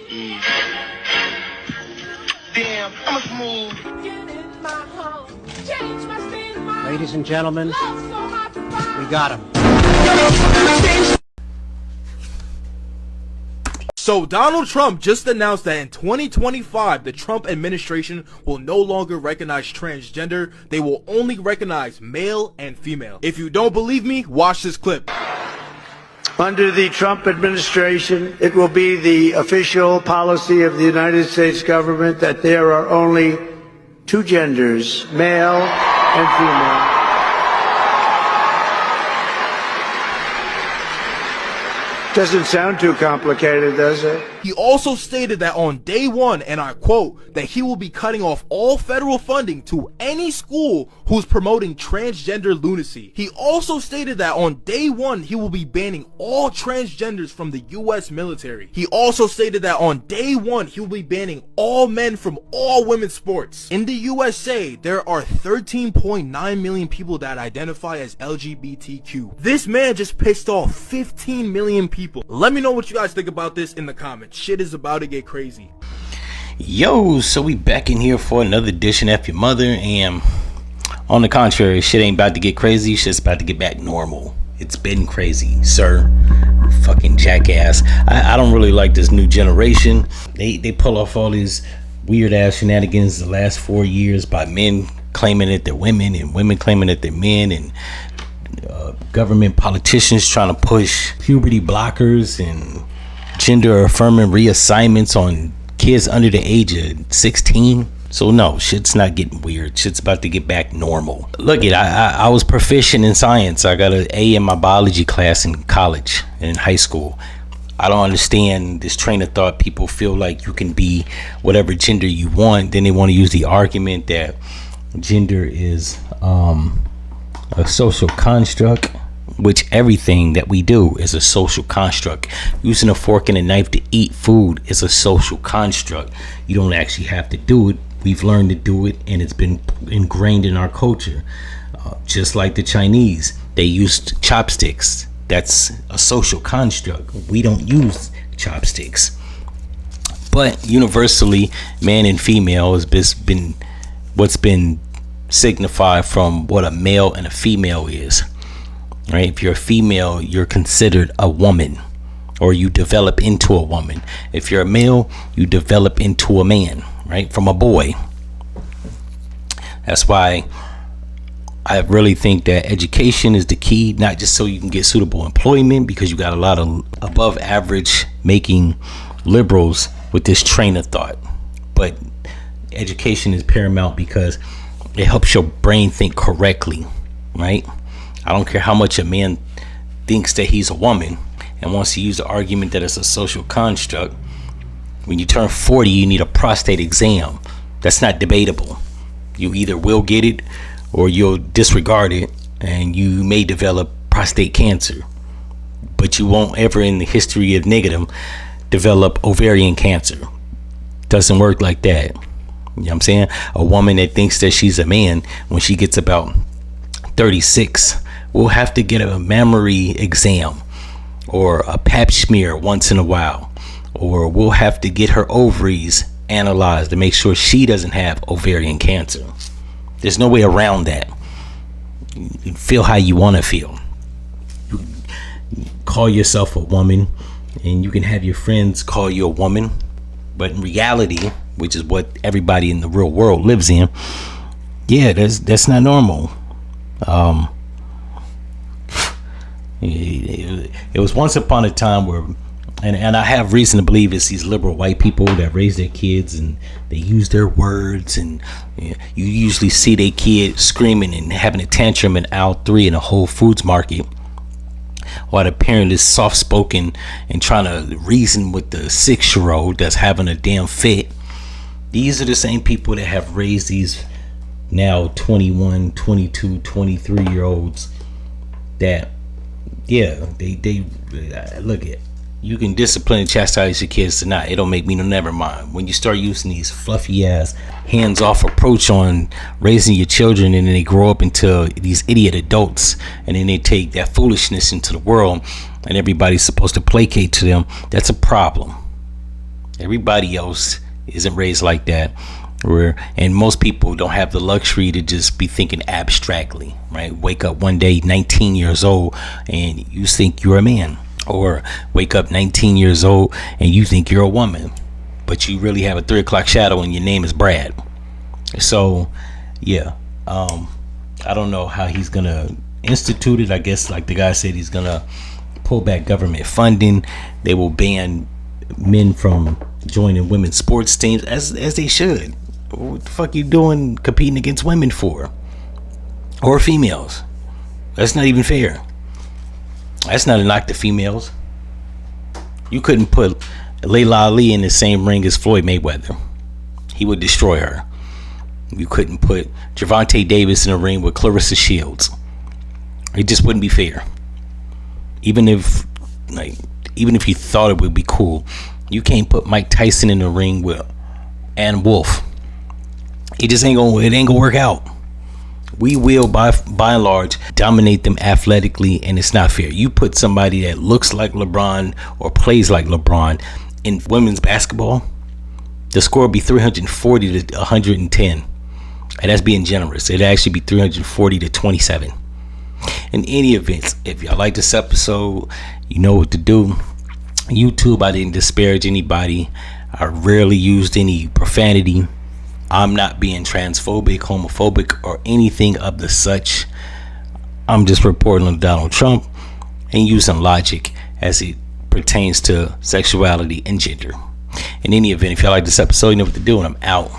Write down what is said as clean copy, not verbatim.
Damn, I'm a smooth. Ladies and gentlemen, we got him. So Donald Trump just announced that in 2025, the Trump administration will no longer recognize transgender. They will only recognize male and female. If you don't believe me, watch this clip. Under the Trump administration, it will be the official policy of the United States government that there are only two genders, male and female. Doesn't sound too complicated, does it? He also stated that on day one, and I quote, that he will be cutting off all federal funding to any school who's promoting transgender lunacy. He also stated that on day one, he will be banning all transgenders from the US military. He also stated that on day one, he will be banning all men from all women's sports. In the USA, there are 13.9 million people that identify as LGBTQ. This man just pissed off 15 million people. Let me know what you guys think about this in the comments. Shit is about to get crazy. Yo, so we back in here for another edition of F-ya-Motha, and on the contrary, shit ain't about to get crazy, shit's about to get back normal. It's been crazy, sir. Fucking jackass. I don't really like this new generation. They pull off all these weird ass shenanigans the last 4 years by men claiming that they're women and women claiming that they're men, and government politicians trying to push puberty blockers and gender affirming reassignments on kids under the age of 16. So no, shit's not getting weird. Shit's about to get back normal. Look it, I was proficient in science. I got an A in my biology class in college and in high school. I don't understand this train of thought. People feel like you can be whatever gender you want. Then they want to use the argument that gender is a social construct, which everything that we do is a social construct. Using a fork and a knife to eat food is a social construct. You don't actually have to do it. We've learned to do it, and it's been ingrained in our culture. Just like the Chinese, they used chopsticks. That's a social construct. We don't use chopsticks. But universally, man and female has been what's been signified from what a male and a female is. Right? If you're a female, you're considered a woman, or you develop into a woman. If you're a male, you develop into a man, right? From a boy. That's why I really think that education is the key, not just so you can get suitable employment, because you got a lot of above average making liberals with this train of thought. But education is paramount because it helps your brain think correctly, right? I don't care how much a man thinks that he's a woman and wants to use the argument that it's a social construct. When you turn 40, you need a prostate exam. That's not debatable. You either will get it or you'll disregard it, and you may develop prostate cancer. But you won't ever in the history of negative develop ovarian cancer. Doesn't work like that. You know what I'm saying? A woman that thinks that she's a man, when she gets about 36, will have to get a mammary exam or a pap smear once in a while, or we'll have to get her ovaries analyzed to make sure she doesn't have ovarian cancer. There's no way around that. You feel how you want to feel. You call yourself a woman, and you can have your friends call you a woman, but in reality, which is what everybody in the real world lives in, yeah, that's not normal. It was once upon a time where, and I have reason to believe it's these liberal white people that raise their kids and they use their words, and you usually see their kid screaming and having a tantrum in aisle 3 in a Whole Foods market, while the parent is soft-spoken and trying to reason with the 6-year-old that's having a damn fit. These are the same people that have raised these now 21, 22, 23-year-olds that, yeah, they look at. You can discipline and chastise your kids tonight. It don't make me no never mind. When you start using these fluffy ass hands-off approach on raising your children, and then they grow up into these idiot adults, and then they take that foolishness into the world, and everybody's supposed to placate to them, that's a problem. Everybody else isn't raised like that. And most people don't have the luxury to just be thinking abstractly, right? Wake up one day 19 years old and you think you're a man, or wake up 19 years old and you think you're a woman, but you really have a 3 o'clock shadow and your name is Brad. So yeah, I don't know how he's gonna institute it. I guess, like the guy said, he's gonna pull back government funding. They will ban men from joining women's sports teams, as they should. What the fuck you doing competing against women for, or females? That's not even fair. That's not a knock to females. You couldn't put Layla Ali in the same ring as Floyd Mayweather. He would destroy her. You couldn't put Gervonta Davis in a ring with Clarissa Shields. It just wouldn't be fair. Even if you thought it would be cool, you can't put Mike Tyson in the ring with Ann Wolf. It just ain't gonna work out. We will by and large dominate them athletically, and it's not fair. You put somebody that looks like LeBron or plays like LeBron in women's basketball, the score would be 340 to 110. And that's being generous. It'd actually be 340 to 27. In any event, if y'all like this episode, you know what to do. YouTube, I didn't disparage anybody. I rarely used any profanity. I'm not being transphobic, homophobic, or anything of the such. I'm just reporting on Donald Trump and using logic as it pertains to sexuality and gender. In any event, if y'all like this episode, you know what to do, and I'm out.